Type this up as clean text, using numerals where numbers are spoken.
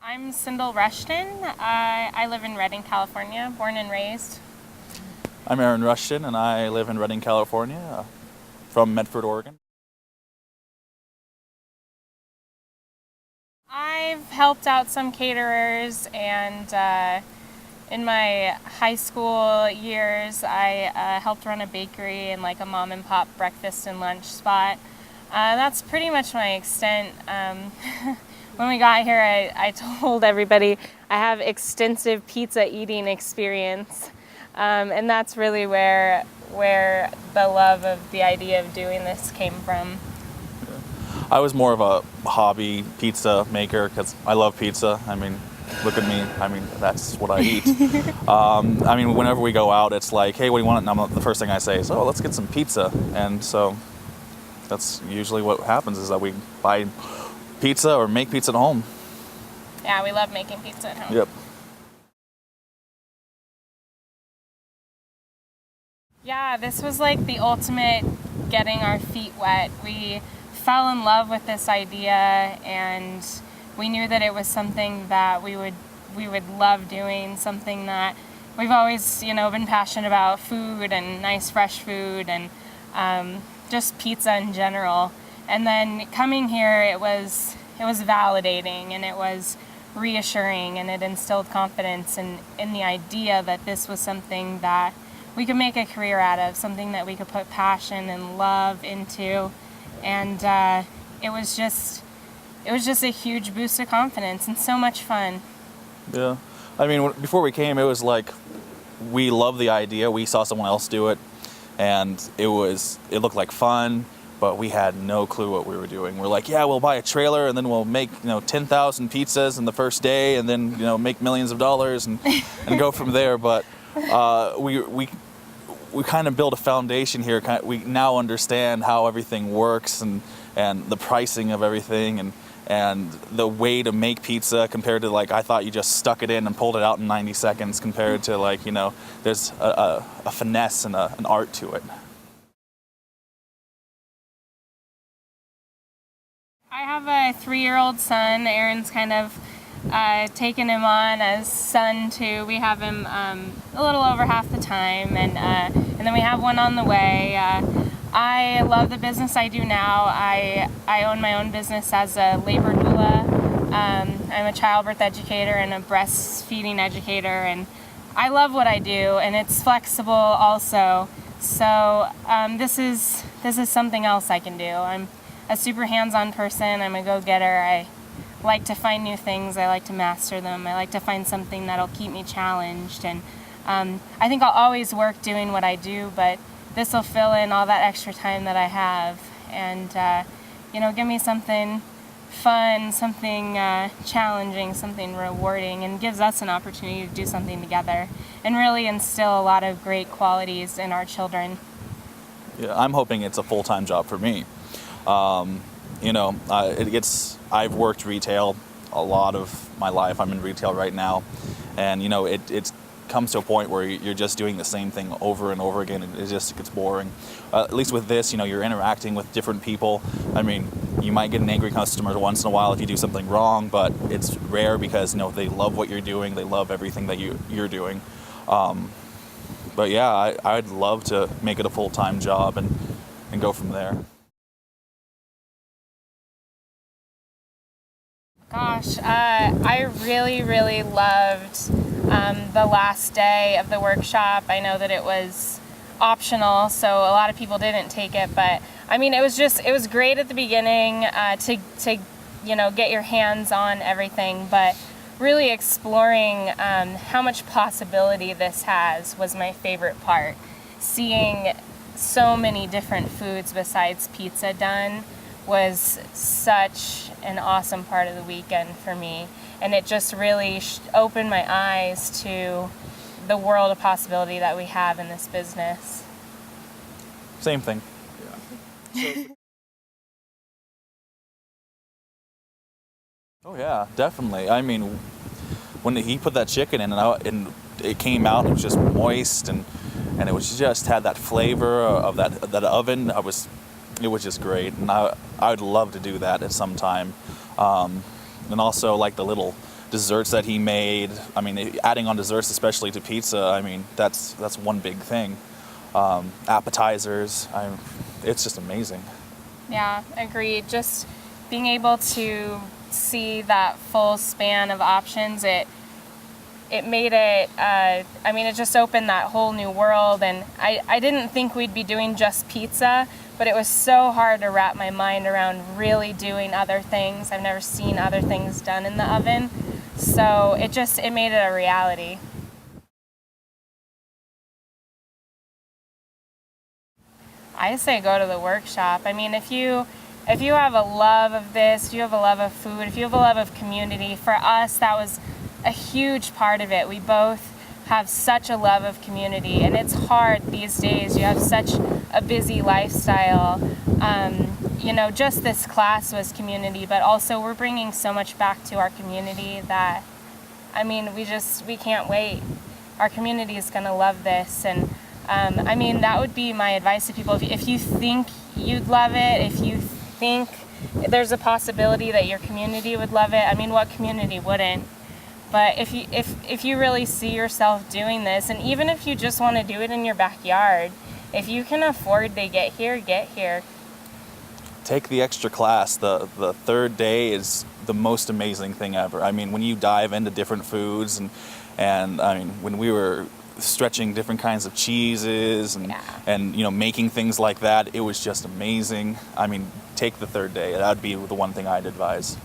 I'm Cindel Rushton. I live in Redding, California, born and raised. I'm Aaron Rushton, and I live in Redding, California, from Medford, Oregon. I've helped out some caterers, and in my high school years, I helped run a bakery and like a mom and pop breakfast and lunch spot. That's pretty much my extent. When we got here, I told everybody I have extensive pizza eating experience, and that's really where the love of the idea of doing this came from. I was more of a hobby pizza maker because I love pizza. I mean, look at me. I mean, that's what I eat. I mean, whenever we go out, it's like, hey, what do you want? And the first thing I say is, oh, let's get some pizza. And so that's usually what happens is that we buy pizza or make pizza at home. Yeah, we love making pizza at home. Yep. Yeah, this was like the ultimate getting our feet wet. We fell in love with this idea, and we knew that it was something that we would love doing, something that we've always, been passionate about, food and nice fresh food and just pizza in general. And then coming here, it was validating, and it was reassuring, and it instilled confidence in the idea that this was something that we could make a career out of, something that we could put passion and love into. And it was just a huge boost of confidence and so much fun. Yeah. I mean, before we came, it was like we loved the idea. We saw someone else do it, and it looked like fun, but we had no clue what we were doing. We're like, yeah, we'll buy a trailer, and then we'll make 10,000 pizzas in the first day, and then make millions of dollars and go from there. But we kind of built a foundation here. We now understand how everything works and the pricing of everything and the way to make pizza compared to I thought you just stuck it in and pulled it out in 90 seconds compared to there's a finesse and an art to it. I have a 3-year-old son. Aaron's kind of taken him on as son too. We have him a little over half the time, and then we have one on the way. I love the business I do now. I own my own business as a labor doula. I'm a childbirth educator and a breastfeeding educator, and I love what I do, and it's flexible also. So this is something else I can do. I'm a super hands-on person. I'm a go-getter. I like to find new things. I like to master them. I like to find something that'll keep me challenged. And I think I'll always work doing what I do, but this will fill in all that extra time that I have and, give me something fun, something challenging, something rewarding, and gives us an opportunity to do something together and really instill a lot of great qualities in our children. Yeah, I'm hoping it's a full-time job for me. I've worked retail a lot of my life. I'm in retail right now, and it comes to a point where you're just doing the same thing over and over again, and it just gets boring. At least with this, you're interacting with different people. I mean, you might get an angry customer once in a while if you do something wrong, but it's rare because they love what you're doing. They love everything that you're doing. But yeah, I'd love to make it a full-time job and go from there. Gosh, I really, really loved the last day of the workshop. I know that it was optional, so a lot of people didn't take it, but I mean, it was great at the beginning to get your hands on everything, but really exploring how much possibility this has was my favorite part. Seeing so many different foods besides pizza done was such an awesome part of the weekend for me, and it just really opened my eyes to the world of possibility that we have in this business. Same thing. Yeah. Oh yeah, definitely. I mean, when he put that chicken in and it came out, it was just moist and it was just had that flavor of that oven. It was just great, and I would love to do that at some time. And also like the little desserts that he made. I mean, adding on desserts, especially to pizza, I mean, that's one big thing. Appetizers, it's just amazing. Yeah, agreed. Just being able to see that full span of options, it made it, I mean, it just opened that whole new world. And I didn't think we'd be doing just pizza, but it was so hard to wrap my mind around really doing other things. I've never seen other things done in the oven. So it made it a reality. I say go to the workshop. I mean, if you have a love of this, if you have a love of food, if you have a love of community, for us, that was a huge part of it. We both have such a love of community, and it's hard these days. You have such a busy lifestyle. You know, just this class was community, but also we're bringing so much back to our community that, I mean, we can't wait. Our community is going to love this. And I mean, that would be my advice to people. If you think you'd love it, if you think there's a possibility that your community would love it, I mean, what community wouldn't? But if you really see yourself doing this, and even if you just want to do it in your backyard, if you can afford to get here, get here. Take the extra class. The third day is the most amazing thing ever. I mean, when you dive into different foods and I mean, when we were stretching different kinds of cheeses and you know, making things like that, it was just amazing. I mean, take the third day. That would be the one thing I'd advise.